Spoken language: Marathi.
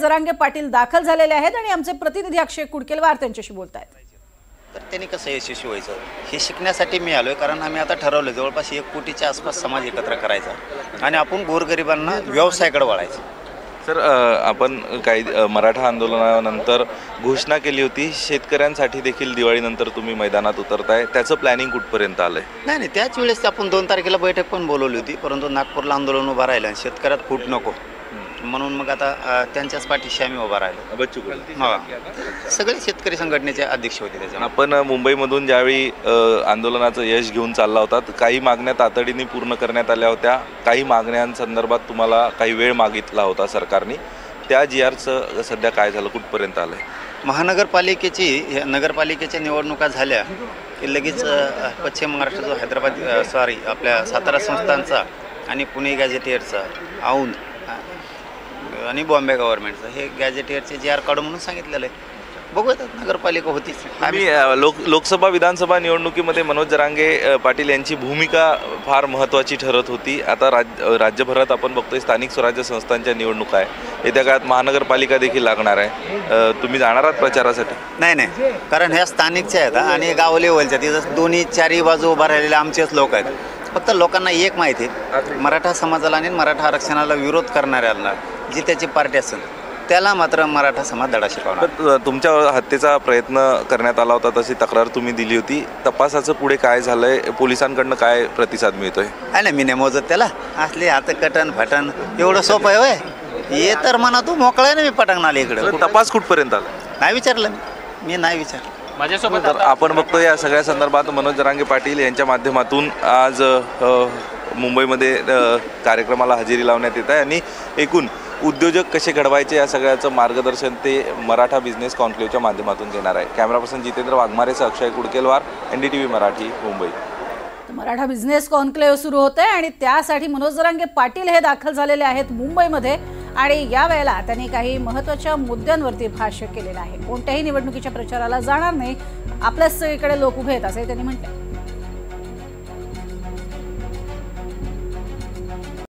जरांगे पाटील दाखल झालेले आहेत आणि आमचे प्रतिनिधी अक्षय कुडकेलवार त्यांच्याशी बोलतायत। तर त्यांनी कसं यशस्वी व्हायचं हे शिकण्यासाठी मी आलोय, कारण आम्ही आता ठरवलं जवळपास 1 कोटीच्या आसपास समाज एकत्र करायचा आणि आपण गोरगरिबांना व्यवसायाकडे वळायचं। सर, आपण काही मराठा आंदोलनानंतर घोषणा केली होती, शेतकऱ्यांसाठी देखील दिवाळीनंतर तुम्ही मैदानात उतरताय, त्याचं प्लॅनिंग कुठपर्यंत आलंय? नाही, त्याच वेळेस आपण 2 तारखेला बैठक पण बोलवली होती, परंतु नागपूरला आंदोलन उभं राहिलं आणि शेतकऱ्यात फूट नको म्हणून मग आता त्यांच्याच पाठीशी आम्ही उभा राहिलो। बच्चू कडू सगळे शेतकरी संघटनेचे अध्यक्ष होते त्याच्या। आपण मुंबईमधून ज्यावेळी आंदोलनाचं यश घेऊन चालला होता, काही मागण्या तातडीने पूर्ण करण्यात आल्या होत्या, काही मागण्यांसंदर्भात तुम्हाला काही वेळ मागितला होता सरकारने, त्या GRचं सध्या काय झालं, कुठपर्यंत आलंय? नगरपालिकेच्या निवडणुका झाल्या की लगेच पश्चिम महाराष्ट्र जो आपल्या सातारा संस्थांचा आणि पुणे गॅझेटियरचा औंध आणि बॉम्बे गव्हर्नमेंटचं हे गॅझेटियरचे GR काढू म्हणून सांगितलेलं आहे। बघूयात, नगरपालिका होतीच। आम्ही लोकसभा विधानसभा निवडणुकीमध्ये मनोज जरांगे पाटील यांची भूमिका फार महत्त्वाची ठरत होती। आता राज्यभरात आपण बघतोय स्थानिक स्वराज्य संस्थांच्या निवडणुका आहे, येत्या काळात महानगरपालिका देखील लागणार आहे, तुम्ही जाणार आहात प्रचारासाठी? नाही, कारण ह्या स्थानिकच्या आहेत आणि गाव लेवलच्या, तिथं दोन्ही चारही बाजू उभा राहिलेले आमचेच लोक आहेत। फक्त लोकांना एक माहिती आहे, मराठा समाजाला आणि मराठा आरक्षणाला विरोध करणाऱ्यांना जी त्याची पार्टी असेल त्याला मात्र मराठा समाज धडा शिकवणार। तुमच्या हत्येचा प्रयत्न करण्यात आला होता, तशी तक्रार तुम्ही दिली होती, तपासाचं पुढे काय झालंय, पोलिसांकडनं काय प्रतिसाद मिळतोय? नाही, मी नाही मोजत त्याला, असले हात कटन फटन एवढं सोपं आहे होय? हे तर म्हणा तू मोकळा आहे ना, मी पटकन इकडे। तपास कुठपर्यंत आला? नाही विचारलं मी नाही विचारलं माझ्यासोबत। आपण बघतो या सगळ्या संदर्भात मनोज जरांगे पाटील यांच्या माध्यमातून आज मुंबईमध्ये कार्यक्रमाला हजेरी लावण्यात येत आहे आणि एकूण उद्योजक कसे घडवायचे या सगळ्याचं मार्गदर्शन ते मराठा बिझनेस कॉन्क्लेव्हच्या माध्यमातून घेणार आहे। कॅमेरा पर्सन जितेंद्र वाघमारेसह Akshay Kudkelwar, NDTV Marathi, Mumbai. Maratha business conclave सुरू होते आणि त्यासाठी मनोज जरांगे पाटील हे दाखल झालेले आहेत मुंबईमध्ये आणि यावेळेला त्यांनी काही महत्त्वाच्या मुद्द्यांवरती भाष्य केलेलं आहे। कोणत्याही निवडणुकीच्या प्रचाराला जाणार नाही, आपल्याच सगळीकडे लोक उभे आहेत असे त्यांनी म्हटले।